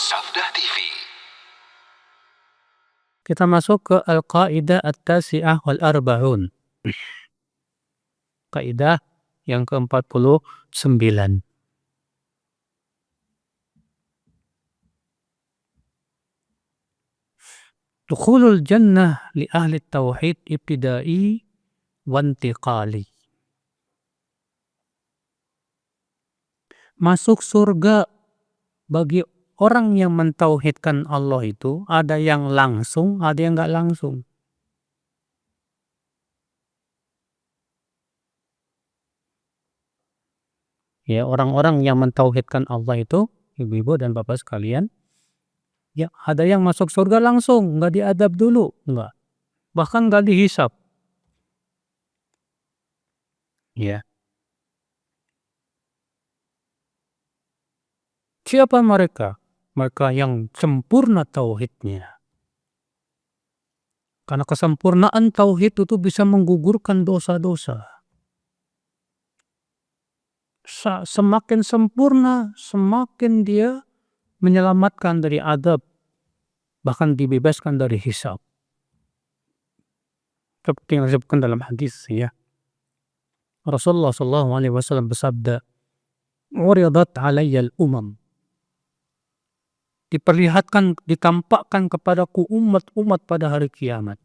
Sabda TV. Kita masuk ke Al-Qaidah At-Tasi'ah wal Arba'un. Kaidah yang ke-49. Dukhulul jannah li ahli tauhid ibtidai wa intiqali. Masuk surga bagi orang yang mentauhidkan Allah itu ada yang langsung, ada yang nggak langsung. Ya, orang-orang yang mentauhidkan Allah itu, ibu-ibu dan bapak sekalian, ya ada yang masuk surga langsung, nggak diadab dulu, nggak. Bahkan nggak dihisap. Ya. Siapa mereka? Mereka yang sempurna tauhidnya. Karena kesempurnaan tauhid itu bisa menggugurkan dosa-dosa. Semakin sempurna, semakin dia menyelamatkan dari adab, bahkan dibebaskan dari hisab. Seperti yang disebutkan dalam hadis, ya. Rasulullah SAW bersabda, "Uridat alayya al-umam." Diperlihatkan, ditampakkan kepadaku umat-umat pada hari kiamat.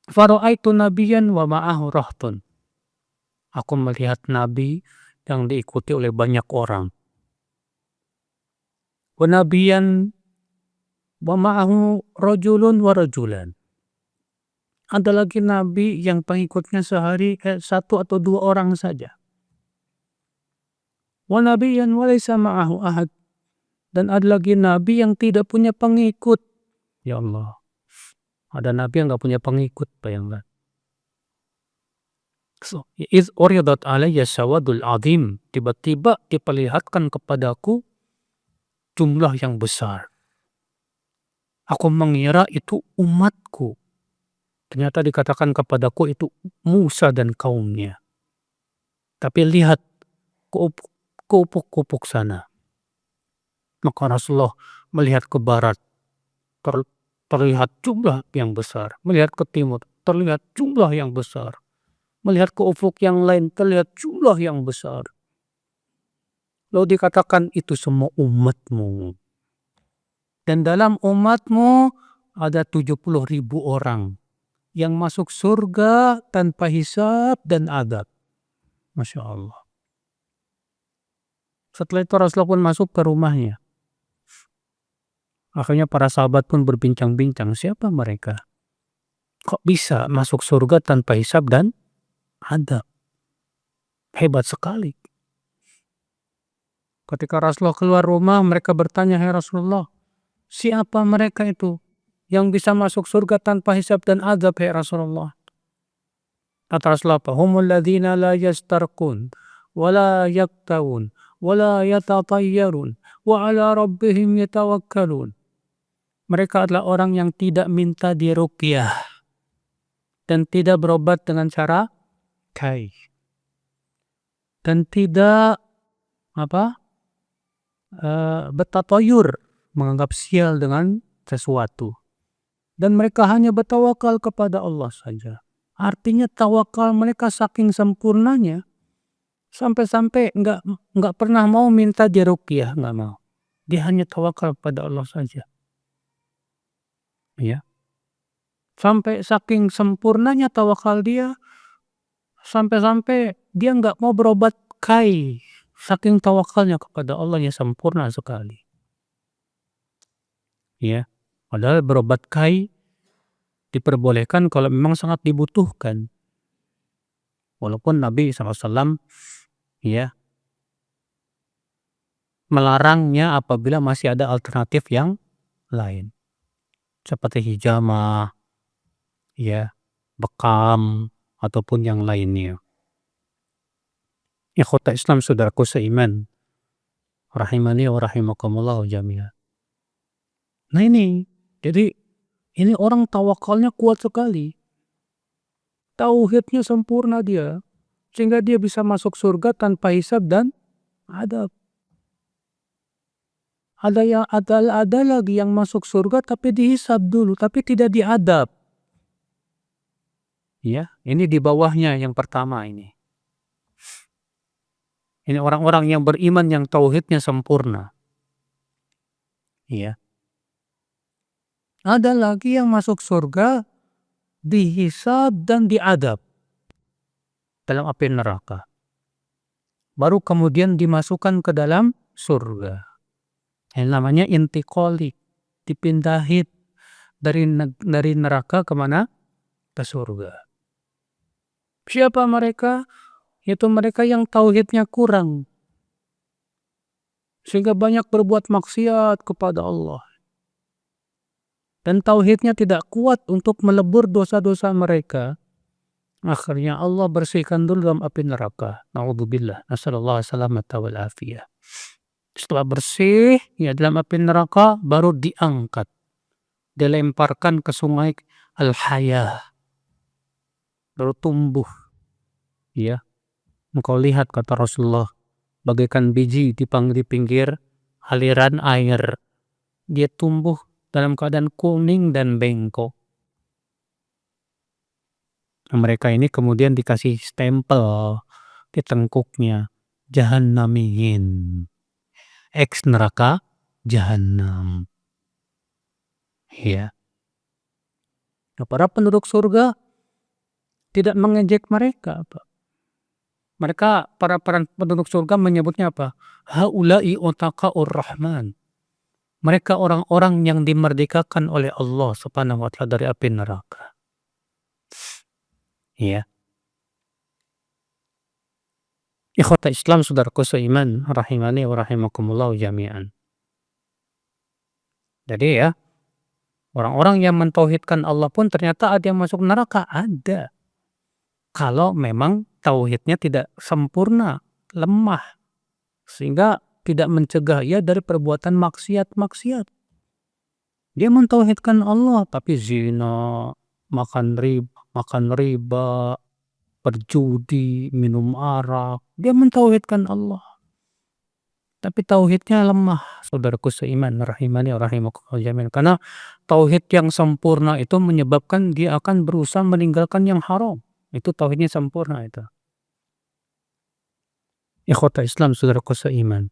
Fara'aitu nabiyan wa ma'ahu rahtun. Aku melihat nabi yang diikuti oleh banyak orang. Wa nabiyan wa ma'ahu rajulun wa rajulan. Ada lagi nabi yang pengikutnya sehari satu atau dua orang saja. Wa nabiyan wa laysa ma'ahu ahad. Dan ada lagi nabi yang tidak punya pengikut. Ya Allah. Ada nabi yang gak punya pengikut, bayangkan. So, iz uridat alayya sawadul azim. Tiba-tiba diperlihatkan kepadaku jumlah yang besar. Aku mengira itu umatku. Ternyata dikatakan kepadaku itu Musa dan kaumnya. Tapi lihat ke ufuk sana. Maka Rasulullah melihat ke barat, terlihat jumlah yang besar. Melihat ke timur, terlihat jumlah yang besar. Melihat ke ufuk yang lain, terlihat jumlah yang besar. Lalu dikatakan itu semua umatmu. Dan dalam umatmu ada 70.000 orang yang masuk surga tanpa hisab dan adab. Masya Allah. Setelah itu Rasulullah pun masuk ke rumahnya. Akhirnya para sahabat pun berbincang-bincang, siapa mereka? Kok bisa masuk surga tanpa hisab dan adab? Hebat sekali. Ketika Rasulullah keluar rumah, mereka bertanya, "Hai Rasulullah, siapa mereka itu yang bisa masuk surga tanpa hisab dan adab, hai Rasulullah?" Kata Rasulullah, "Humul ladzina la yastarqun, wa la yaktawun, wa la yatatayyarun, wa ala rabbihim yatawakkalun." Mereka adalah orang yang tidak minta diruqyah dan tidak berobat dengan cara kai. Dan tidak bertatayur, menganggap sial dengan sesuatu. Dan mereka hanya bertawakal kepada Allah saja. Artinya tawakal mereka saking sempurnanya sampai-sampai nggak pernah mau minta diruqyah, nggak mau. Dia hanya tawakal pada Allah saja. Ya. Sampai saking sempurnanya tawakal dia, sampai-sampai dia nggak mau berobat kai. Saking tawakalnya kepada Allah yang sempurna sekali. Ya. Padahal berobat kai diperbolehkan kalau memang sangat dibutuhkan. Walaupun Nabi SAW ya melarangnya apabila masih ada alternatif yang lain. Seperti hijamah, ya, bekam, ataupun yang lainnya. Ikhwata Islam, saudaraku seiman, rahimani wa rahimakumullah jami'an. Nah ini, jadi ini orang tawakalnya kuat sekali. Tauhidnya sempurna dia, sehingga dia bisa masuk surga tanpa hisab dan adab. Ada lagi yang masuk surga tapi dihisab dulu, tapi tidak diadab. Ya, ini di bawahnya yang pertama ini. Ini orang-orang yang beriman yang tauhidnya sempurna. Ya. Ada lagi yang masuk surga dihisab dan diadab dalam api neraka. Baru kemudian dimasukkan ke dalam surga. Yang namanya intiqali, dipindahin dari neraka ke mana? Ke surga. Siapa mereka? Itu mereka yang tauhidnya kurang. Sehingga banyak berbuat maksiat kepada Allah. Dan tauhidnya tidak kuat untuk melebur dosa-dosa mereka. Akhirnya Allah bersihkan dulu dalam api neraka. Na'udzubillah. Nasallallahu salamata wal afiyah. Setelah bersih, ya dalam api neraka, baru diangkat. Dilemparkan ke sungai Al-Hayah. Baru tumbuh. Ya. Engkau lihat kata Rasulullah, bagaikan biji di pinggir aliran air. Dia tumbuh dalam keadaan kuning dan bengkok. Mereka ini kemudian dikasih stempel di tengkuknya, Jahannamiyin, ex neraka Jahannam. Ya. Nah, para penduduk surga tidak mengejek mereka, Pak. Mereka, para penduduk surga menyebutnya apa? Haula'i utaqa'ur rahman. Mereka orang-orang yang dimerdekakan oleh Allah Subhanahu wa ta'ala dari api neraka. Ya. Ikhwata Islam, saudaraku seiman, rahimani wa rahimakumullah jami'an. Jadi ya, orang-orang yang mentauhidkan Allah pun ternyata ada yang masuk neraka, ada. Kalau memang tauhidnya tidak sempurna, lemah, sehingga tidak mencegah ia dari perbuatan maksiat-maksiat. Dia mentauhidkan Allah tapi zina, makan riba, berjudi, minum arak. Dia mentauhidkan Allah. Tapi tauhidnya lemah, saudaraku seiman, rahimani wa rahimakumullah jami'an. Karena tauhid yang sempurna itu menyebabkan dia akan berusaha meninggalkan yang haram. Itu tauhidnya sempurna itu. Ikhwata Islam, saudaraku seiman.